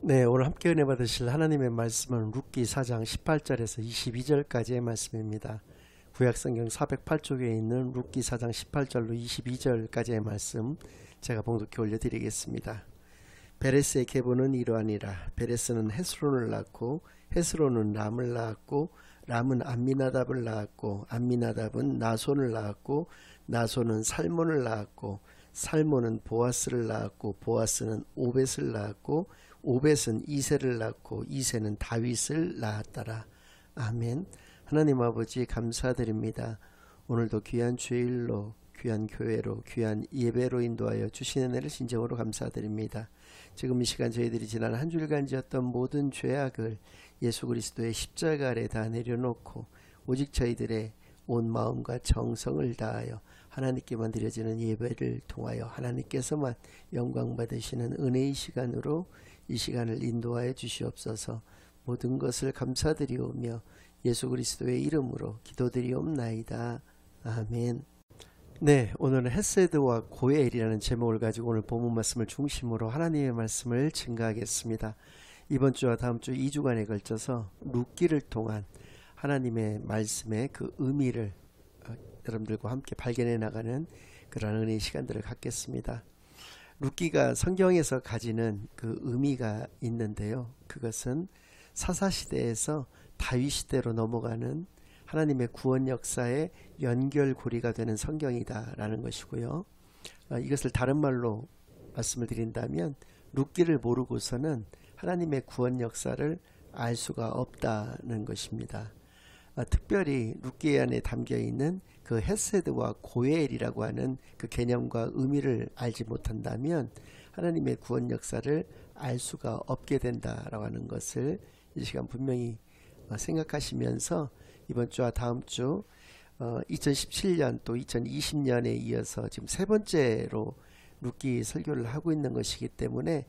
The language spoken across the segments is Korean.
네, 오늘 함께 은혜 받으실 하나님의 말씀은 룻기 4장 18절에서 22절까지의 말씀입니다. 구약성경 408쪽에 있는 룻기 4장 18절로 22절까지의 말씀 제가 봉독해 올려드리겠습니다. 베레스의 계보는 이러하니라. 베레스는 헤스론을 낳고 헤스론은 람을 낳았고 람은 암미나답을 낳았고 암미나답은 나손을 낳았고 나손은 살몬을 낳았고 살몬은 보아스를 낳았고 보아스는 오벳을 낳았고 오벳은 이새를 낳고 이새는 다윗을 낳았더라. 아멘. 하나님 아버지 감사드립니다. 오늘도 귀한 주일로 귀한 교회로 귀한 예배로 인도하여 주신 은혜를 진정으로 감사드립니다. 지금 이 시간 저희들이 지난 한 주일간 지었던 모든 죄악을 예수 그리스도의 십자가 아래 다 내려놓고 오직 저희들의 온 마음과 정성을 다하여 하나님께만 드려지는 예배를 통하여 하나님께서만 영광 받으시는 은혜의 시간으로 이 시간을 인도하여 주시옵소서. 모든 것을 감사드리오며 예수 그리스도의 이름으로 기도드리옵나이다. 아멘. 네, 오늘은 헤세드와 고엘이라는 제목을 가지고 오늘 본문 말씀을 중심으로 하나님의 말씀을 증가하겠습니다. 이번 주와 다음 주 2주간에 걸쳐서 룻기를 통한 하나님의 말씀의 그 의미를 여러분들과 함께 발견해 나가는 그런 은혜의 시간들을 갖겠습니다. 룻기가 성경에서 가지는 그 의미가 있는데요. 그것은 사사시대에서 다윗시대로 넘어가는 하나님의 구원 역사의 연결고리가 되는 성경이다라는 것이고요. 이것을 다른 말로 말씀을 드린다면 룻기를 모르고서는 하나님의 구원 역사를 알 수가 없다는 것입니다. 특별히 룻기 안에 담겨있는 그 헤세드와 고엘이라고 하는 그 개념과 의미를 알지 못한다면 하나님의 구원 역사를 알 수가 없게 된다라고 하는 것을 이 시간 분명히 생각하시면서 이번 주와 다음 주 2017년 또 2020년에 이어서 지금 세 번째로 룻기 설교를 하고 있는 것이기 때문에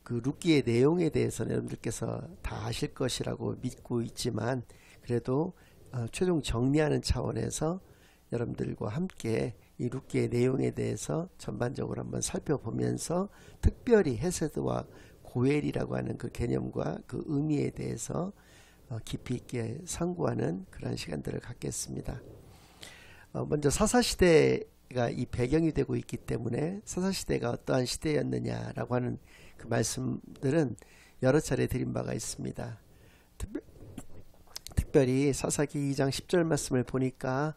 그 룻기의 내용에 대해서는 여러분들께서 다 아실 것이라고 믿고 있지만 그래도 최종 정리하는 차원에서 여러분들과 함께 이 룻기의 내용에 대해서 전반적으로 한번 살펴보면서 특별히 헤세드와 고엘이라고 하는 그 개념과 그 의미에 대해서 깊이 있게 상고하는 그런 시간들을 갖겠습니다. 먼저 사사시대가 이 배경이 되고 있기 때문에 사사시대가 어떠한 시대였느냐라고 하는 그 말씀들은 여러 차례 드린 바가 있습니다. 특별히 사사기 2장 10절 말씀을 보니까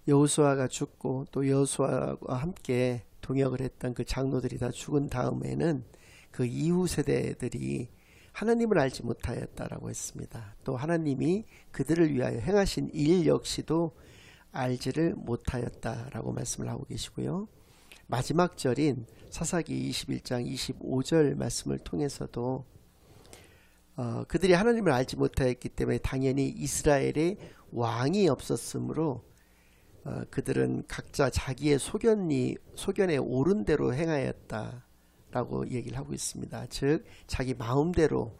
여호수아가 죽고 또 여호수아와 함께 동역을 했던 그 장로들이 다 죽은 다음에는 그 이후 세대들이 하나님을 알지 못하였다라고 했습니다. 또 하나님이 그들을 위하여 행하신 일 역시도 알지를 못하였다라고 말씀을 하고 계시고요. 마지막 절인 사사기 21장 25절 말씀을 통해서도 그들이 하나님을 알지 못하였기 때문에 당연히 이스라엘에 왕이 없었으므로 그들은 각자 자기의 소견에 옳은 대로 행하였다라고 얘기를 하고 있습니다. 즉 자기 마음대로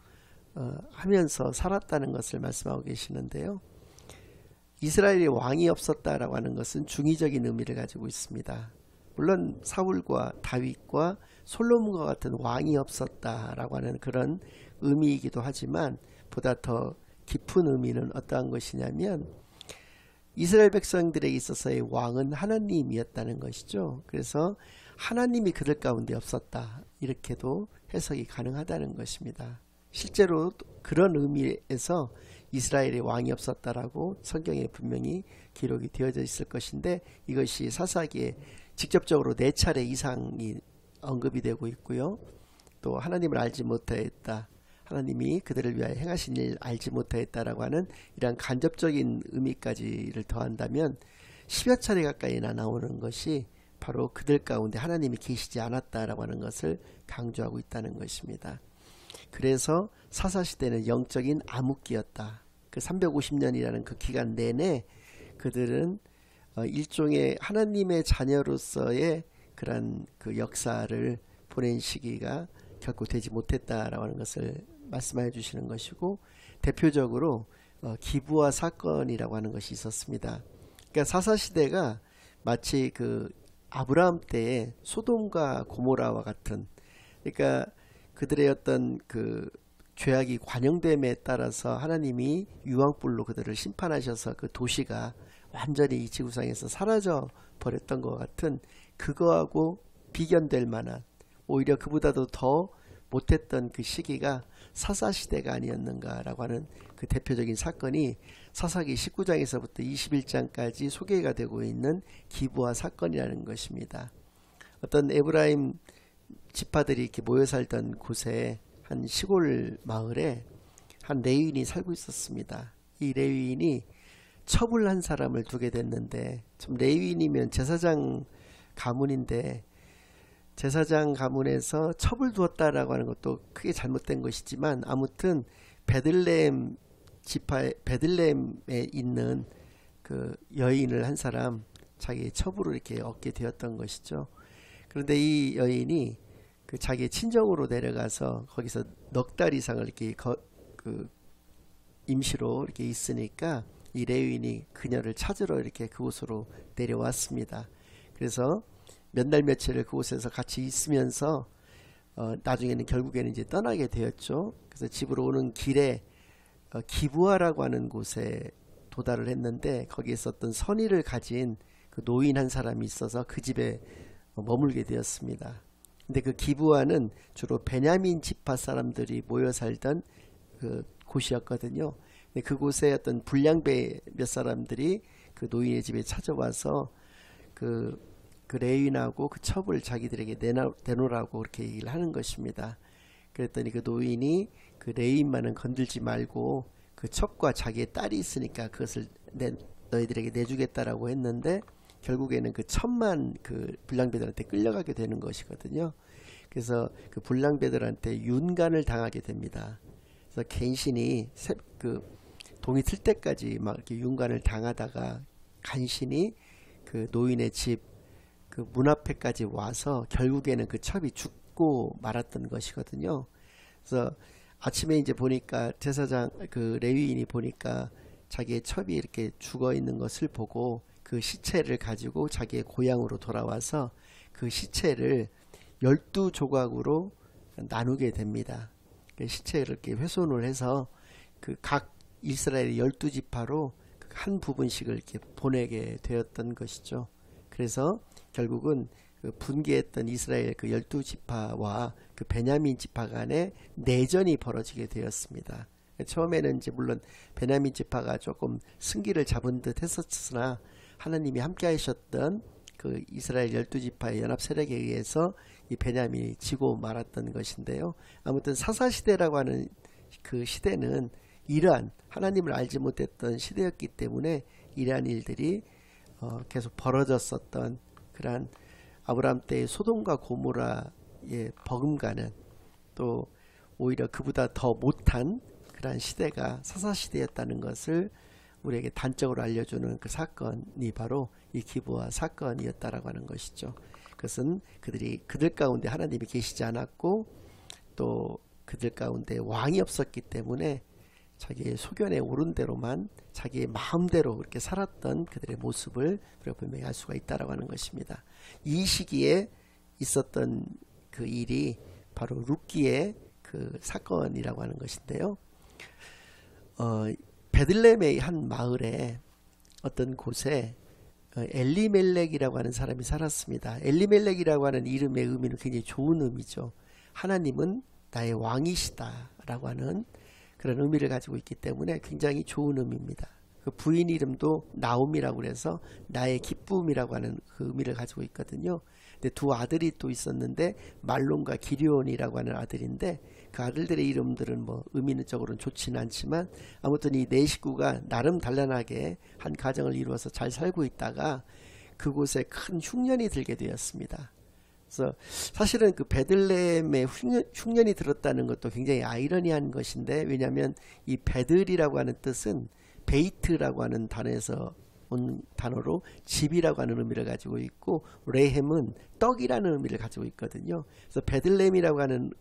하면서 살았다는 것을 말씀하고 계시는데요. 이스라엘에 왕이 없었다라고 하는 것은 중의적인 의미를 가지고 있습니다. 물론 사울과 다윗과 솔로몬과 같은 왕이 없었다라고 하는 그런 의미이기도 하지만 보다 더 깊은 의미는 어떠한 것이냐면 이스라엘 백성들에게 있어서의 왕은 하나님이었다는 것이죠. 그래서 하나님이 그들 가운데 없었다 이렇게도 해석이 가능하다는 것입니다. 실제로 그런 의미에서 이스라엘의 왕이 없었다라고 성경에 분명히 기록이 되어져 있을 것인데 이것이 사사기에 직접적으로 4차례 이상이 언급이 되고 있고요. 또 하나님을 알지 못하였다. 하나님이 그들을 위하여 행하신 일 알지 못하였다라고 하는 이러한 간접적인 의미까지를 더한다면 10여 차례 가까이나 나오는 것이 바로 그들 가운데 하나님이 계시지 않았다라고 하는 것을 강조하고 있다는 것입니다. 그래서 사사시대는 영적인 암흑기였다. 그 350년이라는 그 기간 내내 그들은 일종의 하나님의 자녀로서의 그런 그 역사를 보낸 시기가 결코 되지 못했다라고 하는 것을 말씀해 주시는 것이고 대표적으로 기브아 사건이라고 하는 것이 있었습니다. 그러니까 사사시대가 마치 그 아브라함 때의 소돔과 고모라와 같은, 그러니까 그들의 어떤 그 죄악이 관영됨에 따라서 하나님이 유황불로 그들을 심판하셔서 그 도시가 완전히 이 지구상에서 사라져 버렸던 것 같은, 그거하고 비견될 만한, 오히려 그보다도 더 못했던 그 시기가 사사시대가 아니었는가라고 하는 그 대표적인 사건이 사사기 19장에서부터 21장까지 소개가 되고 있는 기브아 사건이라는 것입니다. 어떤 에브라임 지파들이 이렇게 모여 살던 곳에, 한 시골 마을에 한 레위인이 살고 있었습니다. 이 레위인이 첩을 한 사람을 두게 됐는데, 좀 레위인이면 제사장 가문인데 제사장 가문에서 첩을 두었다라고 하는 것도 크게 잘못된 것이지만, 아무튼 베들레헴 지파에, 베들레헴에 있는 그 여인을 한 사람 자기의 첩으로 이렇게 얻게 되었던 것이죠. 그런데 이 여인이 그 자기의 친정으로 내려가서 거기서 넉 달 이상을 이렇게 그 임시로 이렇게 있으니까 이 레위인이 그녀를 찾으러 이렇게 그곳으로 내려왔습니다. 그래서 몇 날 며칠을 그곳에서 같이 있으면서 나중에는 결국에는 이제 떠나게 되었죠. 그래서 집으로 오는 길에 기브아라고 하는 곳에 도달을 했는데, 거기에 있었던 선의를 가진 그 노인 한 사람이 있어서 그 집에 머물게 되었습니다. 근데 그 기브아는 주로 베냐민 지파 사람들이 모여 살던 그 곳이었거든요. 근데 그곳에 어떤 불량배 몇 사람들이 그 노인의 집에 찾아와서 그 레위인하고 그 첩을 자기들에게 내놓으라고 그렇게 얘기를 하는 것입니다. 그랬더니 그 노인이 그 레위인만은 건들지 말고 그 첩과 자기의 딸이 있으니까 그것을 너희들에게 내주겠다라고 했는데, 결국에는 그 첩만 그 불량배들한테 끌려가게 되는 것이거든요. 그래서 그 불량배들한테 윤간을 당하게 됩니다. 그래서 간신히 그 동이 틀 때까지 막 이렇게 윤간을 당하다가 간신히 그 노인의 집 그 문 앞에까지 와서 결국에는 그 첩이 죽고 말았던 것이거든요. 그래서 아침에 이제 보니까 제사장 그 레위인이 보니까 자기의 첩이 이렇게 죽어 있는 것을 보고 그 시체를 가지고 자기의 고향으로 돌아와서 그 시체를 12조각으로 나누게 됩니다. 그 시체를 이렇게 훼손을 해서 그 각 이스라엘의 12지파로 한 부분씩을 이렇게 보내게 되었던 것이죠. 그래서 결국은 그 분개했던 이스라엘 그 12지파와 그 베냐민 지파 간에 내전이 벌어지게 되었습니다. 처음에는 이제 물론 베냐민 지파가 조금 승기를 잡은 듯 했었으나 하나님이 함께 하셨던 그 이스라엘 12지파의 연합 세력에 의해서 이 베냐민이 지고 말았던 것인데요. 아무튼 사사시대라고 하는 그 시대는 이러한 하나님을 알지 못했던 시대였기 때문에 이러한 일들이 계속 벌어졌었던 그러한 아브라함 때의 소돔과 고모라의 버금가는, 또 오히려 그보다 더 못한 그러한 시대가 사사시대였다는 것을 우리에게 단적으로 알려주는 그 사건이 바로 이 기브아 사건이었다라고 하는 것이죠. 그것은 그들 가운데 하나님이 계시지 않았고, 또 그들 가운데 왕이 없었기 때문에 자기의 소견에 오른 대로만 자기의 마음대로 그렇게 살았던 그들의 모습을 우리가 분명히 알 수가 있다라고 하는 것입니다. 이 시기에 있었던 그 일이 바로 룻기의 그 사건이라고 하는 것인데요. 베들레헴의 한 마을에 어떤 곳에 엘리멜렉이라고 하는 사람이 살았습니다. 엘리멜렉이라고 하는 이름의 의미는 굉장히 좋은 의미죠. 하나님은 나의 왕이시다 라고 하는 그런 의미를 가지고 있기 때문에 굉장히 좋은 의미입니다. 그 부인 이름도 나옴이라고 해서 나의 기쁨이라고 하는 그 의미를 가지고 있거든요. 근데 두 아들이 또 있었는데 말론과 기리온이라고 하는 아들인데, 그 아들들의 이름들은 뭐 의미적으로는 좋지는 않지만 아무튼 이 네 식구가 나름 단란하게 한 가정을 이루어서 잘 살고 있다가 그곳에 큰 흉년이 들게 되었습니다. 그래서 사실은 그 베들레헴에 흉년이 들었다는 것도 굉장히 아이러니한 것인데, 왜냐하면 이 베들이라고 하는 뜻은 베이트라고 하는 단어에서 온 단어로 집이라고 하는 의미를 가지고 있고, 레헴은 떡이라는 의미를 가지고 있거든요. 그래서 베들레헴이라고 하는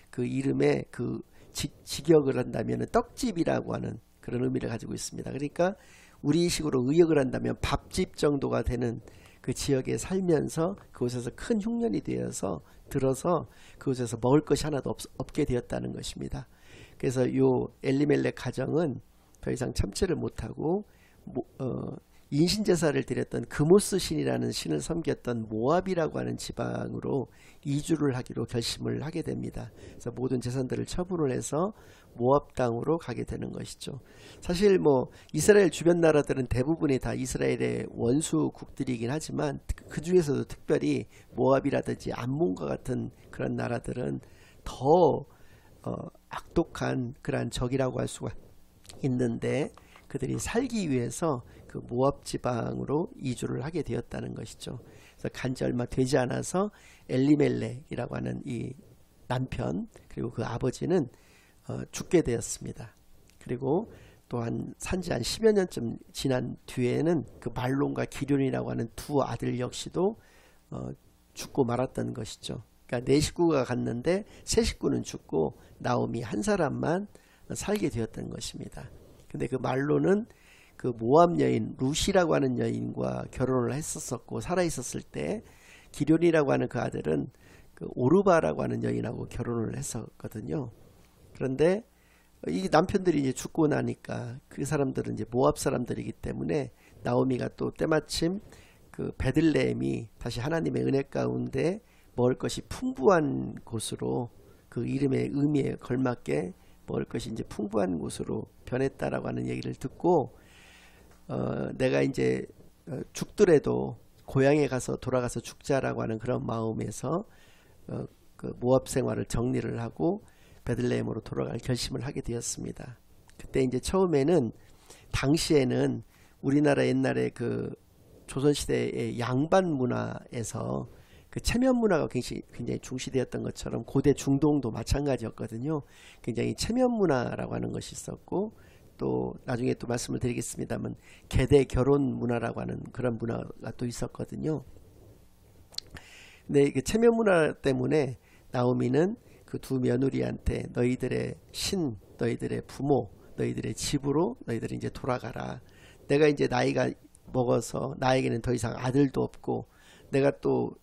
그 이름의 그 직역을 한다면 떡집이라고 하는 그런 의미를 가지고 있습니다. 그러니까 우리식으로 의역을 한다면 밥집 정도가 되는 그 지역에 살면서 그곳에서 큰 흉년이 되어서 들어서 그곳에서 먹을 것이 하나도 없게 되었다는 것입니다. 그래서 요 엘리멜렉 가정은 더 이상 참지를 못하고 인신제사를 드렸던 그모스 신이라는 신을 섬겼던 모압이라고 하는 지방으로 이주를 하기로 결심을 하게 됩니다. 그래서 모든 재산들을 처분을 해서 모압 땅으로 가게 되는 것이죠. 사실 뭐 이스라엘 주변 나라들은 대부분이 다 이스라엘의 원수국들이긴 하지만 그 중에서도 특별히 모압이라든지 암몬과 같은 그런 나라들은 더 악독한 그러한 적이라고 할 수가 있는데 그들이 살기 위해서 그 모압 지방으로 이주를 하게 되었다는 것이죠. 그래서 간지 얼마 되지 않아서 엘리멜렉이라고 하는 이 남편 그리고 그 아버지는 죽게 되었습니다. 그리고 또한 산지 한 10여 년쯤 지난 뒤에는 그 말론과 기륜이라고 하는 두 아들 역시도 죽고 말았던 것이죠. 그러니까 네 식구가 갔는데 세 식구는 죽고 나오미 한 사람만 살게 되었던 것입니다. 근데 그 말론은 그 모압 여인 루시라고 하는 여인과 결혼을 했었고 살아 있었을 때 기륜이라고 하는 그 아들은 그 오르바라고 하는 여인하고 결혼을 했었거든요. 그런데 이 남편들이 이제 죽고 나니까 그 사람들은 이제 모압 사람들이기 때문에 나오미가 또 때마침 그 베들레헴이 다시 하나님의 은혜 가운데 먹을 것이 풍부한 곳으로 그 이름의 의미에 걸맞게 먹을 것이 이제 풍부한 곳으로 변했다라고 하는 얘기를 듣고 내가 이제 죽더라도 고향에 가서 돌아가서 죽자라고 하는 그런 마음에서 그 모압 생활을 정리를 하고 베들레헴으로 돌아갈 결심을 하게 되었습니다. 그때 이제 처음에는 당시에는 우리나라 옛날에 그 조선시대의 양반 문화에서 그 체면 문화가 굉장히 중시되었던 것처럼 고대 중동도 마찬가지였거든요. 굉장히 체면 문화라고 하는 것이 있었고 또 나중에 또 말씀을 드리겠습니다만 계대 결혼 문화라고 하는 그런 문화가 또 있었거든요. 근데 그 체면 문화 때문에 나오미는 그 두 며느리한테 너희들의 신, 너희들의 부모, 너희들의 집으로 너희들이 이제 돌아가라. 내가 이제 나이가 먹어서 나에게는 더 이상 아들도 없고 내가 또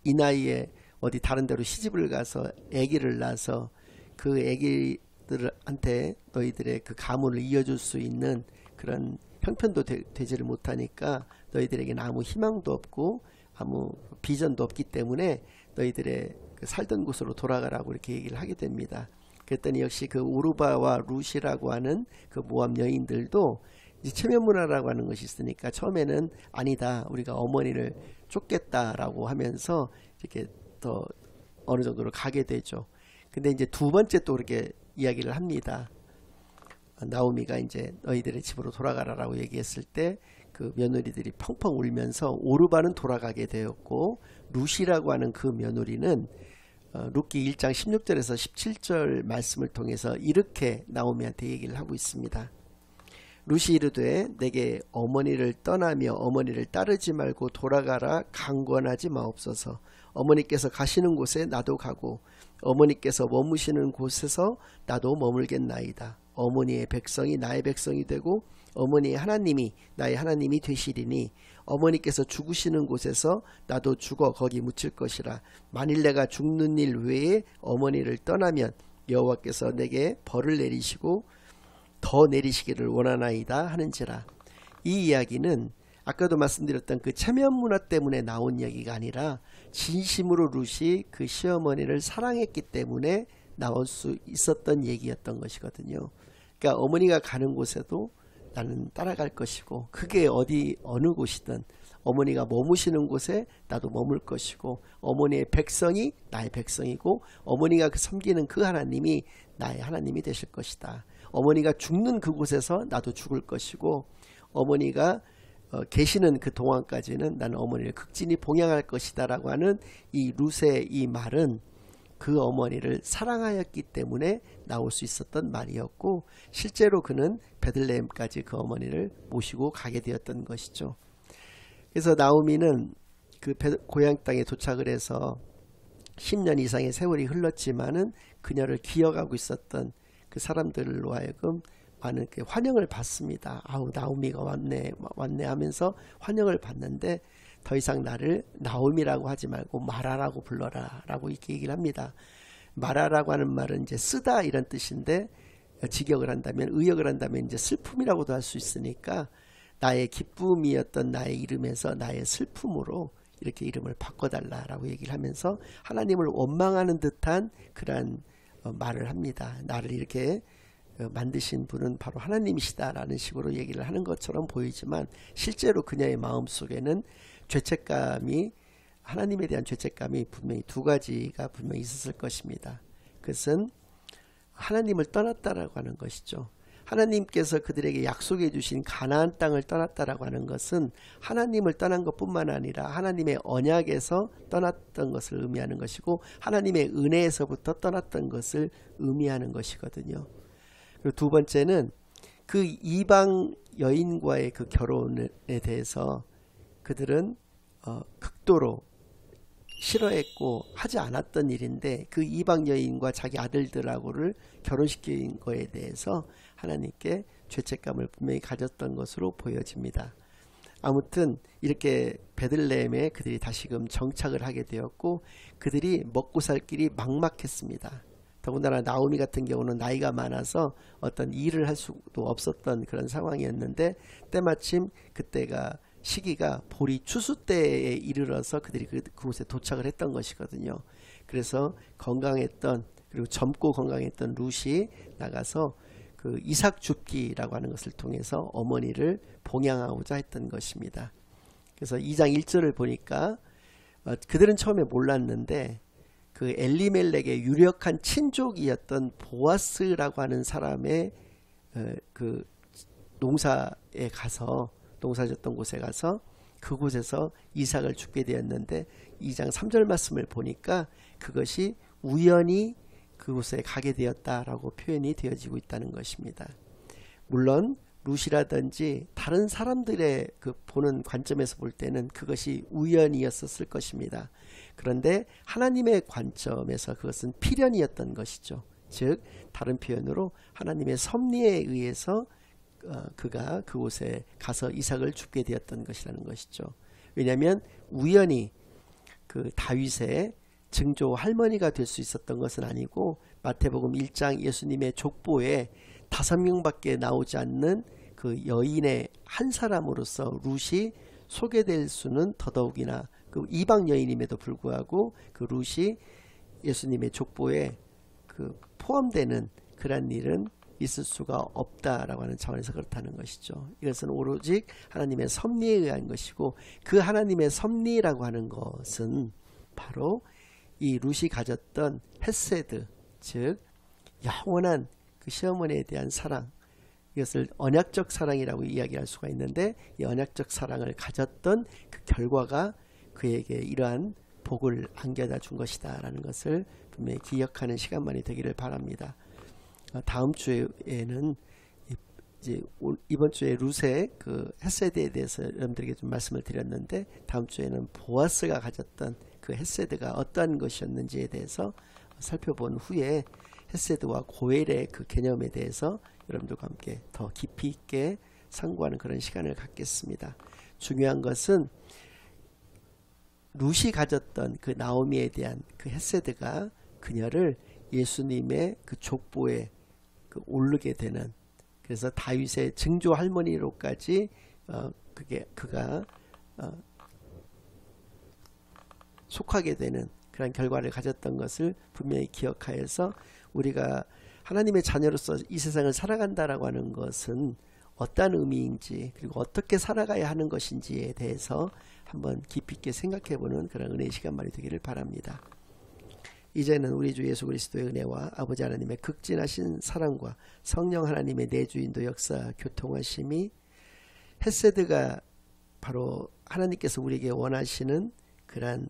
이 나이에 어디 다른 데로 시집을 가서 아기를 낳아서 그 아기들한테 너희들의 그 가문을 이어줄 수 있는 그런 형편도 되지를 못하니까 너희들에게는 아무 희망도 없고 아무 비전도 없기 때문에 너희들의 그 살던 곳으로 돌아가라고 이렇게 얘기를 하게 됩니다. 그랬더니 역시 그 오르바와 루시라고 하는 그 모압 여인들도 이제 체면 문화라고 하는 것이 있으니까 처음에는 아니다 우리가 어머니를 쫓겠다라고 하면서 이렇게 더 어느 정도로 가게 되죠. 근데 이제 두 번째 또 그렇게 이야기를 합니다. 나오미가 이제 너희들의 집으로 돌아가라라고 얘기했을 때 그 며느리들이 펑펑 울면서 오르바는 돌아가게 되었고 루시라고 하는 그 며느리는 룻기 1장 16절에서 17절 말씀을 통해서 이렇게 나오미한테 얘기를 하고 있습니다. 루시 이르되 내게 어머니를 떠나며 어머니를 따르지 말고 돌아가라 강권하지 마옵소서. 어머니께서 가시는 곳에 나도 가고 어머니께서 머무시는 곳에서 나도 머물겠나이다. 어머니의 백성이 나의 백성이 되고 어머니의 하나님이 나의 하나님이 되시리니 어머니께서 죽으시는 곳에서 나도 죽어 거기 묻힐 것이라. 만일 내가 죽는 일 외에 어머니를 떠나면 여호와께서 내게 벌을 내리시고 더 내리시기를 원하나이다 하는지라. 이 이야기는 아까도 말씀드렸던 그 체면 문화 때문에 나온 이야기가 아니라 진심으로 룻이 그 시어머니를 사랑했기 때문에 나올 수 있었던 얘기였던 것이거든요. 그러니까 어머니가 가는 곳에도 나는 따라갈 것이고 그게 어느 곳이든 어머니가 머무시는 곳에 나도 머물 것이고 어머니의 백성이 나의 백성이고 어머니가 섬기는 그 하나님이 나의 하나님이 되실 것이다. 어머니가 죽는 그곳에서 나도 죽을 것이고 어머니가 계시는 그 동안까지는 나는 어머니를 극진히 봉양할 것이다 라고 하는 이 룻의 이 말은 그 어머니를 사랑하였기 때문에 나올 수 있었던 말이었고 실제로 그는 베들레헴까지 그 어머니를 모시고 가게 되었던 것이죠. 그래서 나오미는 그 고향 땅에 도착을 해서 10년 이상의 세월이 흘렀지만은 그녀를 기억하고 있었던 그 사람들로 하여금 많은 환영을 받습니다. 아우 나오미가 왔네 하면서 환영을 받는데 더 이상 나를 나옴이라고 하지 말고 마라라고 불러라 라고 이렇게 얘기를 합니다. 마라라고 하는 말은 이제 쓰다 이런 뜻인데, 직역을 한다면, 의역을 한다면 이제 슬픔이라고도 할 수 있으니까 나의 기쁨이었던 나의 이름에서 나의 슬픔으로 이렇게 이름을 바꿔달라라고 얘기를 하면서 하나님을 원망하는 듯한 그러한 말을 합니다. 나를 이렇게 만드신 분은 바로 하나님이시다라는 식으로 얘기를 하는 것처럼 보이지만, 실제로 그녀의 마음속에는 죄책감이, 하나님에 대한 죄책감이 분명히 두 가지가 분명히 있었을 것입니다. 그것은 하나님을 떠났다라고 하는 것이죠. 하나님께서 그들에게 약속해 주신 가나안 땅을 떠났다라고 하는 것은 하나님을 떠난 것뿐만 아니라 하나님의 언약에서 떠났던 것을 의미하는 것이고, 하나님의 은혜에서부터 떠났던 것을 의미하는 것이거든요. 그리고 두 번째는 그 이방 여인과의 그 결혼에 대해서 그들은 극도로 싫어했고 하지 않았던 일인데, 그 이방 여인과 자기 아들들하고를 결혼시킨 거에 대해서 하나님께 죄책감을 분명히 가졌던 것으로 보여집니다. 아무튼 이렇게 베들레헴에 그들이 다시금 정착을 하게 되었고, 그들이 먹고 살 길이 막막했습니다. 더군다나 나오미 같은 경우는 나이가 많아서 어떤 일을 할 수도 없었던 그런 상황이었는데, 때마침 그때가 시기가 보리 추수 때에 이르러서 그들이 그곳에 도착을 했던 것이거든요. 그래서 건강했던, 그리고 젊고 건강했던 룻이 나가서 그 이삭 줍기라고 하는 것을 통해서 어머니를 봉양하고자 했던 것입니다. 그래서 2장 1절을 보니까 그들은 처음에 몰랐는데 그 엘리멜렉의 유력한 친족이었던 보아스라고 하는 사람의 그 농사에 가서, 농사졌던 곳에 가서 그곳에서 이삭을 죽게 되었는데, 2장 3절 말씀을 보니까 그것이 우연히 그곳에 가게 되었다라고 표현이 되어지고 있다는 것입니다. 물론 룻이라든지 다른 사람들의 그 보는 관점에서 볼 때는 그것이 우연이었을 것입니다. 그런데 하나님의 관점에서 그것은 필연이었던 것이죠. 즉 다른 표현으로 하나님의 섭리에 의해서 그가 그곳에 가서 이삭을 죽게 되었던 것이라는 것이죠. 왜냐하면 우연히 그 다윗의 증조 할머니가 될 수 있었던 것은 아니고, 마태복음 1장 예수님의 족보에 5명밖에 나오지 않는 그 여인의 한 사람으로서 룻이 소개될 수는 더더욱이나, 그 이방 여인임에도 불구하고 그 룻이 예수님의 족보에 그 포함되는 그런 일은 있을 수가 없다라고 하는 차원에서 그렇다는 것이죠. 이것은 오로지 하나님의 섭리에 의한 것이고, 그 하나님의 섭리라고 하는 것은 바로 이 룻이 가졌던 헤세드, 즉 영원한 그 시어머니에 대한 사랑, 이것을 언약적 사랑이라고 이야기할 수가 있는데, 이 언약적 사랑을 가졌던 그 결과가 그에게 이러한 복을 안겨다 준 것이다 라는 것을 분명히 기억하는 시간만이 되기를 바랍니다. 다음 주에는 이제 이번 주에 룻의 그 헤세드에 대해서 여러분들에게 좀 말씀을 드렸는데, 다음 주에는 보아스가 가졌던 그 헤세드가 어떠한 것이었는지에 대해서 살펴본 후에 헤세드와 고엘의 그 개념에 대해서 여러분들과 함께 더 깊이 있게 상고하는 그런 시간을 갖겠습니다. 중요한 것은 룻이 가졌던 그 나오미에 대한 그 헤세드가 그녀를 예수님의 그 족보에 그 오르게 되는, 그래서 다윗의 증조 할머니로까지 그가 속하게 되는 그런 결과를 가졌던 것을 분명히 기억하여서, 우리가 하나님의 자녀로서 이 세상을 살아간다라고 하는 것은 어떤 의미인지, 그리고 어떻게 살아가야 하는 것인지에 대해서 한번 깊이 있게 생각해보는 그런 은혜의 시간만이 되기를 바랍니다. 이제는 우리 주 예수 그리스도의 은혜와 아버지 하나님의 극진하신 사랑과 성령 하나님의 내주인도 역사 교통하심이, 헤세드가 바로 하나님께서 우리에게 원하시는 그러한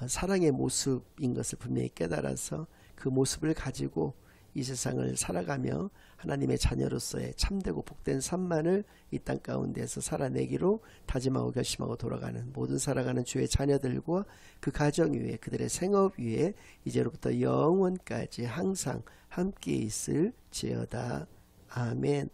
사랑의 모습인 것을 분명히 깨달아서 그 모습을 가지고 이 세상을 살아가며 하나님의 자녀로서의 참되고 복된 삶만을 이 땅 가운데서 살아내기로 다짐하고 결심하고 돌아가는 모든 살아가는 주의 자녀들과 그 가정 위에, 그들의 생업 위에 이제로부터 영원까지 항상 함께 있을지어다. 아멘.